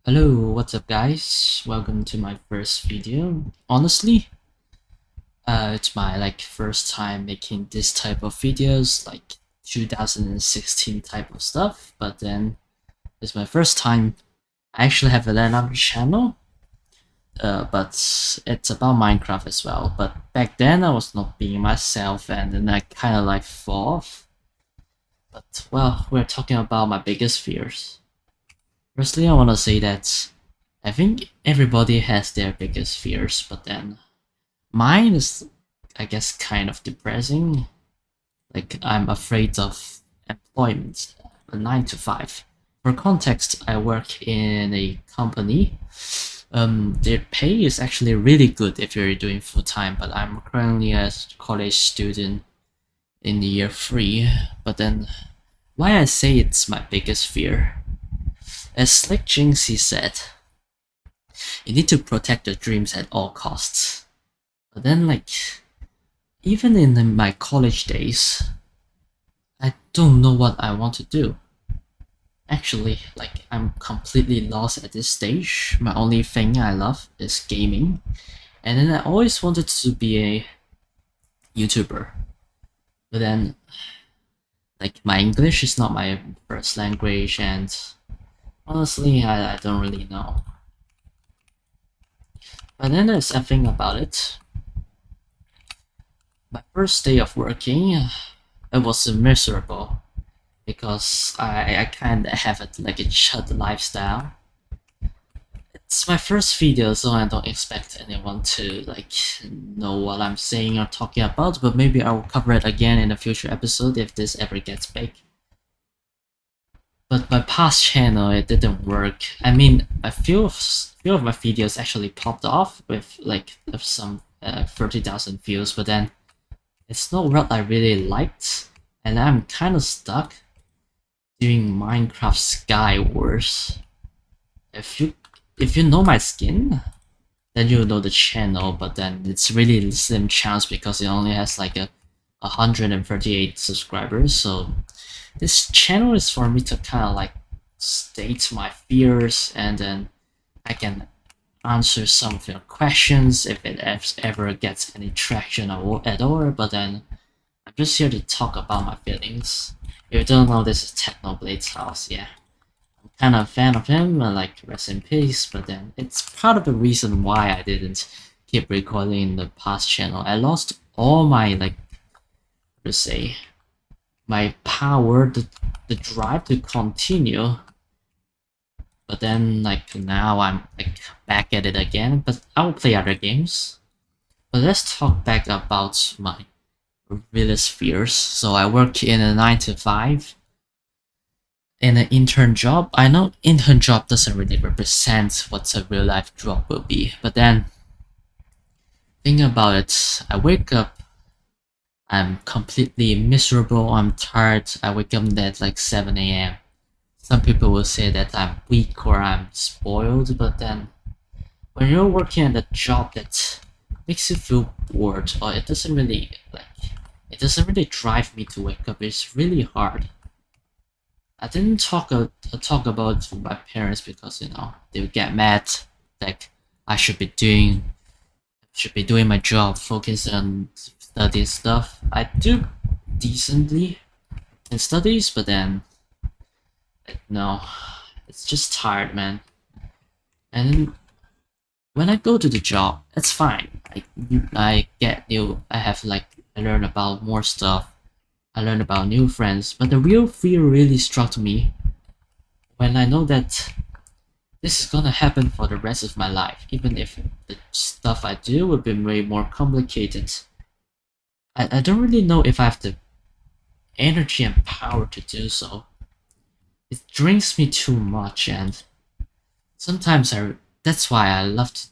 Hello, what's up guys? Welcome to my first video. Honestly, it's my first time making this type of videos, like 2016 type of stuff, but then it's my first time. I actually have another channel, but it's about Minecraft as well. But back then I was not being myself and then I kind of fall off. But well, we're talking about my biggest fears. Firstly, I want to say that I think everybody has their biggest fears, but then mine is, I guess, kind of depressing. Like, I'm afraid of employment, a 9 to 5. For context, I work in a company. Their pay is actually really good if you're doing full time, but I'm currently a college student in the year 3. But then, why I say it's my biggest fear? As like Jinxie said, you need to protect your dreams at all costs. But then, even in my college days, I don't know what I want to do. Actually, I'm completely lost at this stage. My only thing I love is gaming. And then I always wanted to be a YouTuber. But then, my English is not my first language, and honestly, I don't really know. But then there's a thing about it. My first day of working, it was miserable because I kind of have a chud lifestyle. It's my first video, so I don't expect anyone to know what I'm saying or talking about, but maybe I'll cover it again in a future episode if this ever gets big. But my past channel, it didn't work. I mean, a few of my videos actually popped off with some 30,000 views, but then it's not what I really liked, and I'm kind of stuck doing Minecraft Skywars. If you know my skin, then you know the channel, but then it's really slim chance because it only has like a 138 subscribers. So this channel is for me to kind of state my fears, and then I can answer some of your questions if it ever gets any traction at all. But then I'm just here to talk about my feelings. If you don't know, this is Technoblade's house. Yeah, I'm kind of a fan of him. Rest in peace. But then it's part of the reason why I didn't keep recording in the past channel. I lost all my to say my power, the drive to continue. But then now I'm back at it again. But I'll play other games. But let's talk back about my realist fears. So I work in a 9 to 5 in an intern job. I know intern job doesn't really represent what a real life job will be, but then think about it. I wake up, I'm completely miserable, I'm tired. I wake up at 7 a.m. Some people will say that I'm weak or I'm spoiled, but then when you're working at a job that makes you feel bored, or it doesn't really drive me to wake up, it's really hard. I didn't talk about my parents because they would get mad. Like I should be doing my job, focus on study stuff. I do decently in studies, but then no, it's just tired, man. And then when I go to the job, it's fine. I learn about more stuff. I learn about new friends. But the real fear really struck me when I know that this is gonna happen for the rest of my life, even if the stuff I do will be way more complicated. I don't really know if I have the energy and power to do so. It drains me too much, and sometimes that's why I loved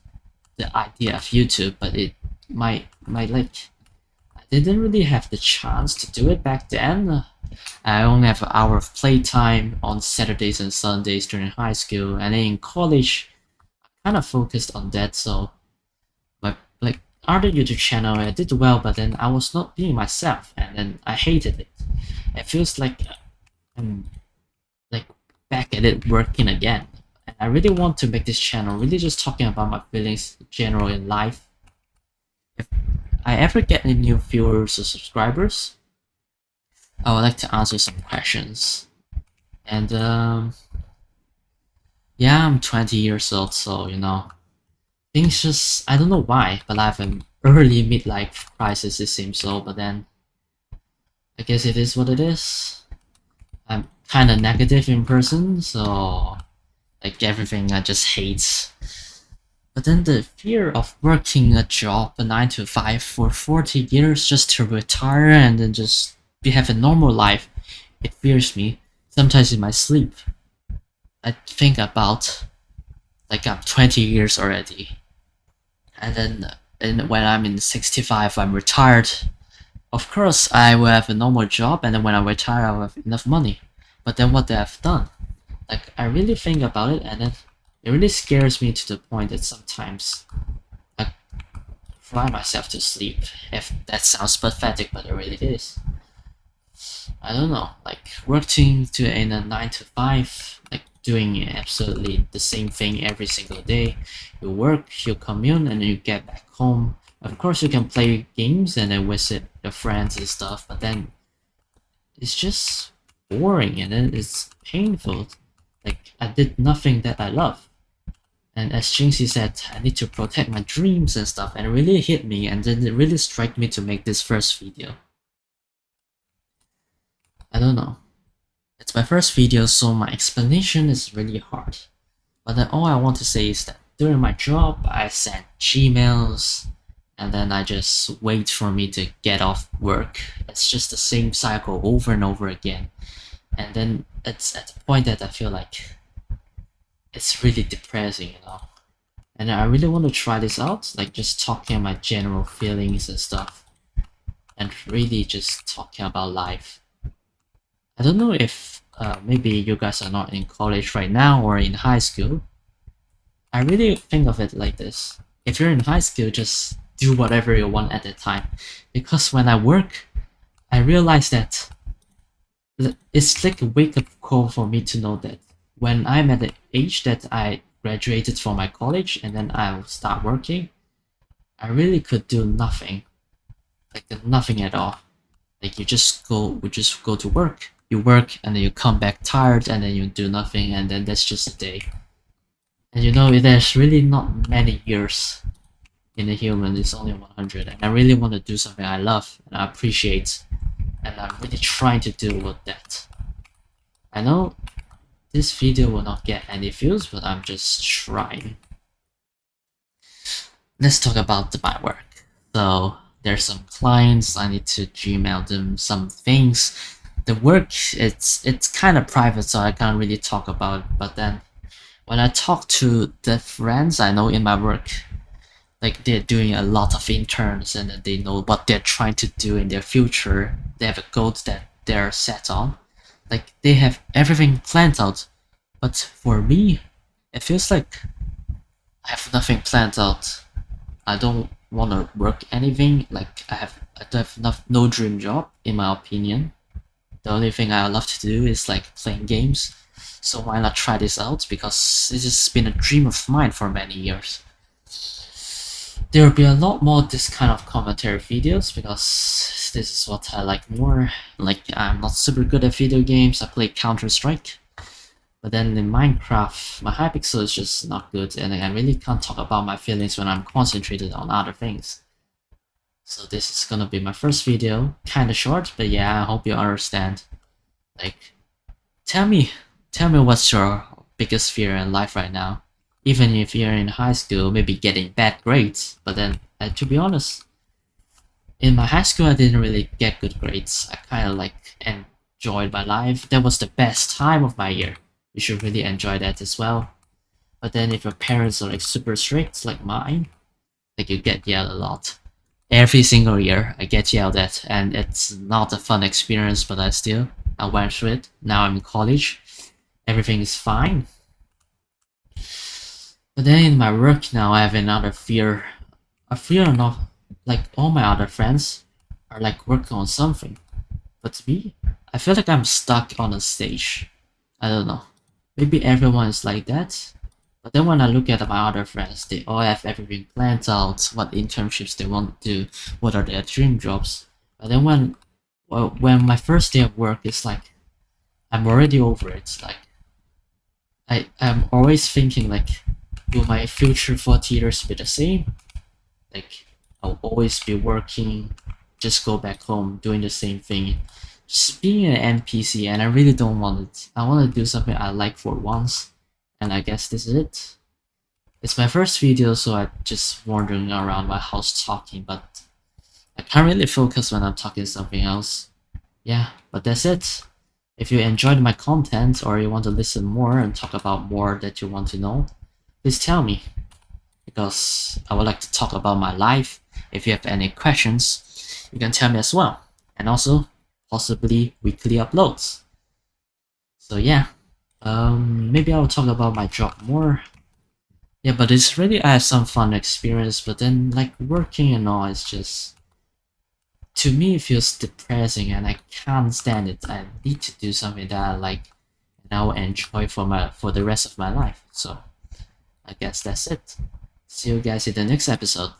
the idea of YouTube, but it my I didn't really have the chance to do it back then. I only have an hour of playtime on Saturdays and Sundays during high school, and then in college, I kind of focused on that. So, my other YouTube channel, I did well, but then I was not being myself, and then I hated it. It feels like I'm back at it working again. And I really want to make this channel really just talking about my feelings in general in life. If I ever get any new viewers or subscribers, I would like to answer some questions. And yeah, I'm 20 years old, so things just, I don't know why, but I have an early midlife crisis, it seems so, but then I guess it is what it is. I'm kind of negative in person, so like everything I just hate. But then the fear of working a job, a 9 to 5 for 40 years just to retire and then just have a normal life, it fears me. Sometimes in my sleep, I think about like I'm 20 years already. And then when I'm in 65, I'm retired. Of course, I will have a normal job, and then when I retire, I will have enough money. But then what they have done, like I really think about it, and then it really scares me to the point that sometimes I cry myself to sleep. If that sounds pathetic, but it really is. I don't know, like working in a 9 to 5, like doing absolutely the same thing every single day. You work, you commute, and then you get back home. Of course, you can play games and then visit your friends and stuff, but then it's just boring and then it's painful. Like, I did nothing that I love. And as Jinxie said, I need to protect my dreams and stuff, and it really hit me, and then it really struck me to make this first video. I don't know. It's my first video, so my explanation is really hard. But then all I want to say is that during my job, I send Gmails, and then I just wait for me to get off work. It's just the same cycle over and over again. And then it's at the point that I feel like it's really depressing, And I really want to try this out, like just talking my general feelings and stuff. And really just talking about life. I don't know if maybe you guys are not in college right now or in high school. I really think of it like this. If you're in high school, just do whatever you want at the time. Because when I work, I realize that it's like a wake-up call for me to know that when I'm at the age that I graduated from my college and then I'll start working, I really could do nothing. Like nothing at all. Like we just go to work. You work and then you come back tired and then you do nothing and then that's just a day. And there's really not many years in a human, it's only 100, and I really want to do something I love and I appreciate, and I'm really trying to do with that. I know this video will not get any views, but I'm just trying. Let's talk about my work. So there's some clients, I need to Gmail them some things. The work, it's kind of private, so I can't really talk about it, but then when I talk to the friends I know in my work, like they're doing a lot of interns and they know what they're trying to do in their future. They have a goal that they're set on. Like they have everything planned out. But for me, it feels like I have nothing planned out. I don't want to work anything. Like I don't have no dream job in my opinion. The only thing I love to do is like playing games. So why not try this out, because this has been a dream of mine for many years. There will be a lot more this kind of commentary videos because this is what I like more. Like I'm not super good at video games, I play Counter-Strike. But then in Minecraft, my Hypixel is just not good and I really can't talk about my feelings when I'm concentrated on other things. So this is gonna be my first video, kinda short, but yeah, I hope you understand. Like, tell me what's your biggest fear in life right now. Even if you're in high school, maybe getting bad grades, but then, to be honest, in my high school I didn't really get good grades. I kinda like enjoyed my life. That was the best time of my year. You should really enjoy that as well. But then if your parents are like super strict like mine, like you get yelled a lot. Every single year I get yelled at and it's not a fun experience, but I went through it. Now I'm in college. Everything is fine. But then in my work now I have another fear. A fear not like all my other friends are like working on something. But me, I feel like I'm stuck on a stage. I don't know. Maybe everyone is like that. But then when I look at my other friends, they all have everything planned out, what internships they want to do, what are their dream jobs. But then when my first day of work is like, I'm already over it. Like I'm always thinking like, will my future 40 years be the same? Like I'll always be working, just go back home doing the same thing, just being an NPC, and I really don't want it. I want to do something I like for once, and I guess this is it. It's my first video, so I'm just wandering around my house talking, but I can't really focus when I'm talking something else. Yeah, but that's it. If you enjoyed my content or you want to listen more and talk about more that you want to know, please tell me, because I would like to talk about my life. If you have any questions, you can tell me as well. And also, possibly weekly uploads. So yeah, maybe I'll talk about my job more. Yeah, but it's really, I have some fun experience, but then like working and all, it's just, to me it feels depressing and I can't stand it. I need to do something that I like and I will enjoy for the rest of my life. So I guess that's it. See you guys in the next episode.